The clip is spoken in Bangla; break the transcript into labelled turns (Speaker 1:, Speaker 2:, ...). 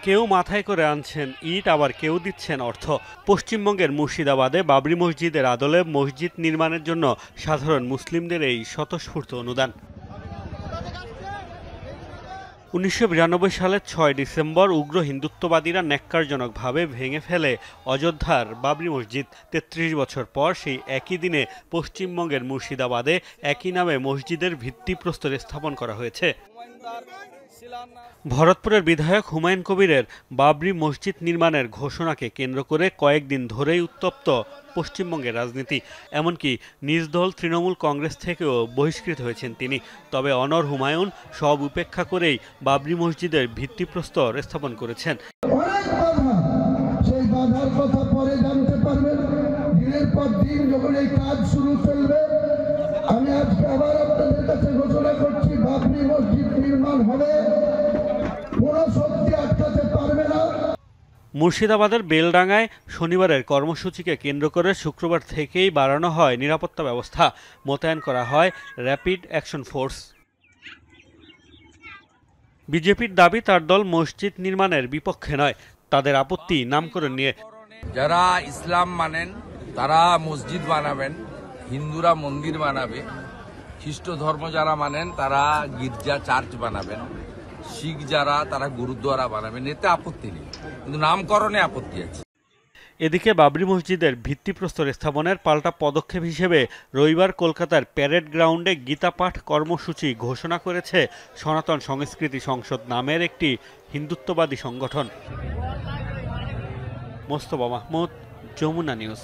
Speaker 1: কেউ মাথায় করে আনছেন ইট, আবার কেউ দিচ্ছেন অর্থ। পশ্চিমবঙ্গের মুর্শিদাবাদে বাবরি মসজিদের আদলে মসজিদ নির্মাণের জন্য সাধারণ মুসলিমদের এই স্বতঃস্ফূর্ত অনুদান। ১৯৯২ সালের ৬ ডিসেম্বর উগ্র হিন্দুত্ববাদীরা ন্যাক্কারজনকভাবে ভেঙে ফেলে অযোধ্যার বাবরি মসজিদ। ৩৩ বছর পর সেই একই দিনে পশ্চিমবঙ্গের মুর্শিদাবাদে একই নামে মসজিদের ভিত্তিপ্রস্তর স্থাপন করা হয়েছে। ভরতপুরের বিধায়ক হুমায়ুন কবিরের বাবরি মসজিদ নির্মাণের ঘোষণাকে কেন্দ্র করে কয়েকদিন ধরেই উত্তপ্ত পশ্চিমবঙ্গের রাজনীতি। এমনকি নিজ দল তৃণমূল কংগ্রেস থেকেও বহিষ্কৃত হয়েছেন তিনি। তবে অনড় হুমায়ুন সব উপেক্ষা করেই বাবরি মসজিদের ভিত্তিপ্রস্তর স্থাপন করেছেন।
Speaker 2: সেই বাধার কথা পরে জানতে পারবেন, দিনের পর দিন যখন এই কাজ শুরু চলবে। আমি আজকে আবার আপনাদের কাছে ঘোষণা করছি, বাবরি মসজিদ নির্মাণ হবে, কোনো শক্তি আটকাতে পারবে না।
Speaker 1: মুর্শিদাবাদের বেলডাঙ্গায় শনিবারের কর্মসূচিকে কেন্দ্র করে শুক্রবার থেকেই বাড়ানো হয় নিরাপত্তা ব্যবস্থা। মোতায়েন করা হয় র্যাপিড অ্যাকশন ফোর্স। বিজেপির দাবি তার দল মসজিদ নির্মাণের বিপক্ষে নয়, তাদের আপত্তি নামকরণ নিয়ে।
Speaker 3: যারা ইসলাম মানেন তারা মসজিদ বানাবেন, হিন্দুরা মন্দির বানাবে, খ্রিস্ট ধর্ম যারা মানেন তারা গির্জা চার্চ বানাবেন, শিখ যারা তারা গুরুদ্বারা বানাবেন, এতে আপত্তি নেই, কিন্তু নামকরণে আপত্তি আছে।
Speaker 1: এদিকে বাবরি মসজিদের ভিত্তিপ্রস্তর স্থাপনের পাল্টা পদক্ষেপ হিসেবে রবিবার কলকাতার প্যারেড গ্রাউন্ডে গীতা পাঠ কর্মসূচি ঘোষণা করেছে সনাতন সংস্কৃতি সংসদ নামের একটি হিন্দুত্ববাদী সংগঠন। মোস্তফা মাহমুদ, যমুনা নিউজ।